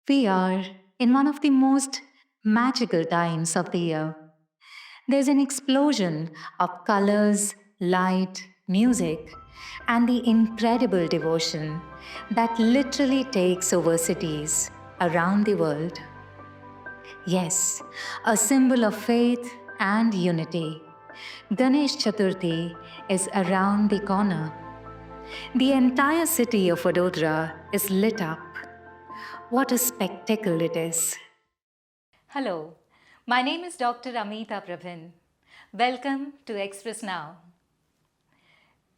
We are in one of the most magical times of the year. There's an explosion of colors, light, music, and the incredible devotion that literally takes over cities around the world. Yes, a symbol of faith and unity. Ganesh Chaturthi is around the corner. The entire city of Vadodara is lit up. What a spectacle it is! Hello, my name is Dr. Amita Prabhin. Welcome to Express Now.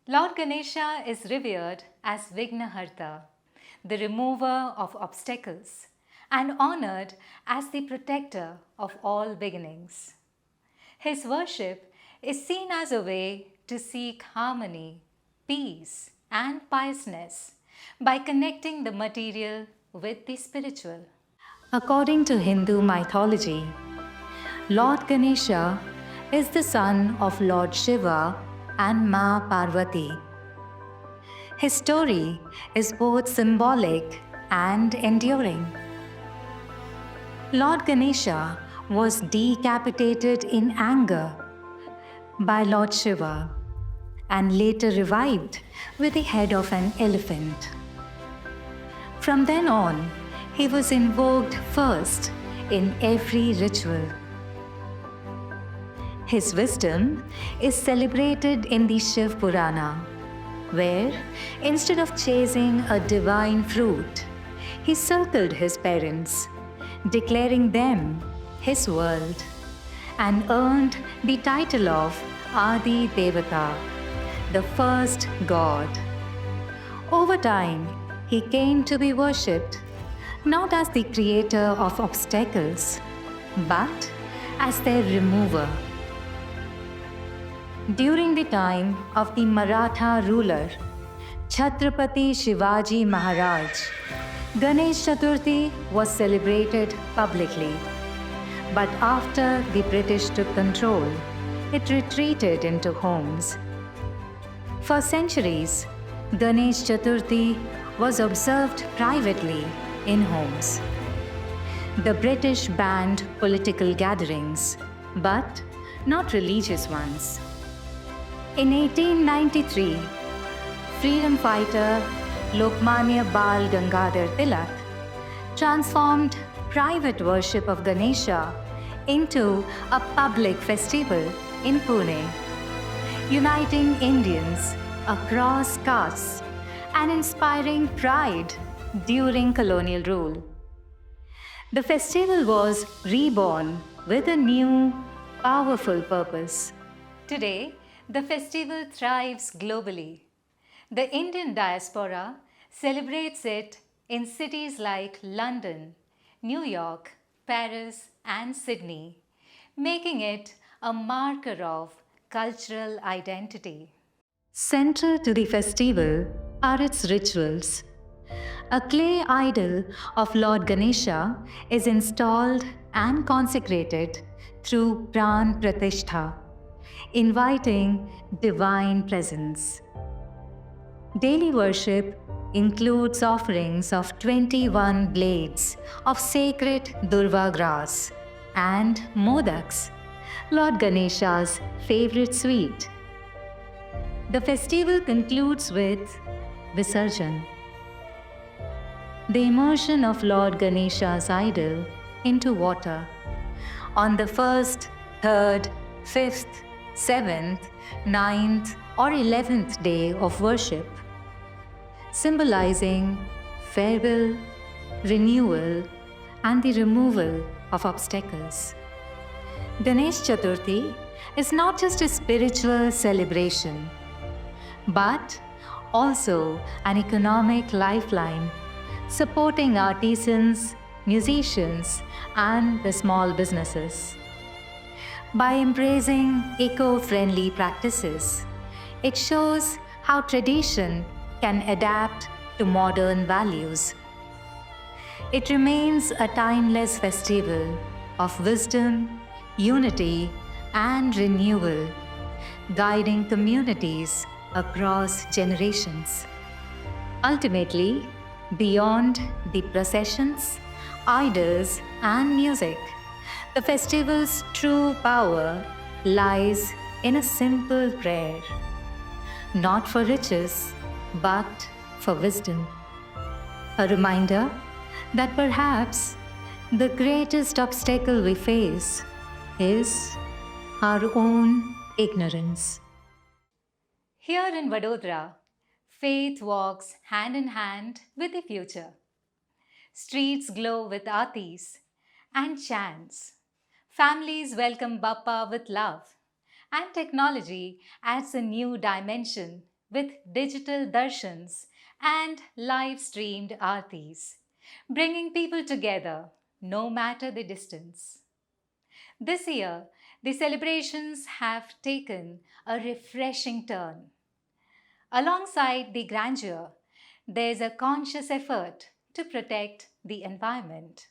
Lord Ganesha is revered as Vignaharta, the remover of obstacles, and honored as the protector of all beginnings. His worship is seen as a way to seek harmony, peace, and piousness by connecting the material with the spiritual. According to Hindu mythology, Lord Ganesha is the son of Lord Shiva and Ma Parvati. His story is both symbolic and enduring. Lord Ganesha was decapitated in anger by Lord Shiva and later revived with the head of an elephant. From then on, he was invoked first in every ritual. His wisdom is celebrated in the Shiv Purana, where instead of chasing a divine fruit, he circled his parents, declaring them his world, and earned the title of Adi Devata, the first god. Over time, he came to be worshipped not as the creator of obstacles, but as their remover. During the time of the Maratha ruler, Chhatrapati Shivaji Maharaj, Ganesh Chaturthi was celebrated publicly. But after the British took control, it retreated into homes. For centuries, Ganesh Chaturthi was observed privately in homes. The British banned political gatherings, but not religious ones. In 1893, freedom fighter Lokmanya Bal Gangadhar Tilak transformed private worship of Ganesha into a public festival in Pune, uniting Indians across castes and inspiring pride during colonial rule. The festival was reborn with a new, powerful purpose. Today, the festival thrives globally. The Indian diaspora celebrates it in cities like London, New York, Paris, and Sydney, making it a marker of cultural identity. Central to the festival are its rituals. A clay idol of Lord Ganesha is installed and consecrated through Pran Pratishtha, inviting divine presence. Daily worship includes offerings of 21 blades of sacred Durva grass and modaks, Lord Ganesha's favorite sweet. The festival concludes with Visarjan, the immersion of Lord Ganesha's idol into water. On the 1st, 3rd, 5th, 7th, 9th, or 11th day of worship, symbolizing farewell, renewal, and the removal of obstacles. Ganesh Chaturthi is not just a spiritual celebration, but also an economic lifeline supporting artisans, musicians, and the small businesses. By embracing eco-friendly practices, it shows how tradition can adapt to modern values. It remains a timeless festival of wisdom, unity, and renewal, guiding communities across generations. Ultimately, beyond the processions idols, and music. The festival's true power lies in a simple prayer, not for riches, but for wisdom. A reminder that perhaps the greatest obstacle we face is our own ignorance. Here in Vadodara, faith walks hand in hand with the future. Streets glow with aartis and chants. Families welcome Bappa with love. And technology adds a new dimension with digital darshans and live streamed aartis, bringing people together no matter the distance. This year, the celebrations have taken a refreshing turn. Alongside the grandeur, there's a conscious effort to protect the environment.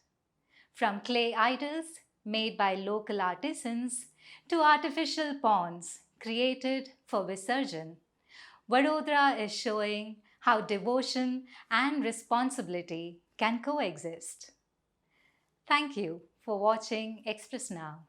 From clay idols made by local artisans to artificial ponds created for Visarjan, Vadodara is showing how devotion and responsibility can coexist. Thank you for watching Express Now.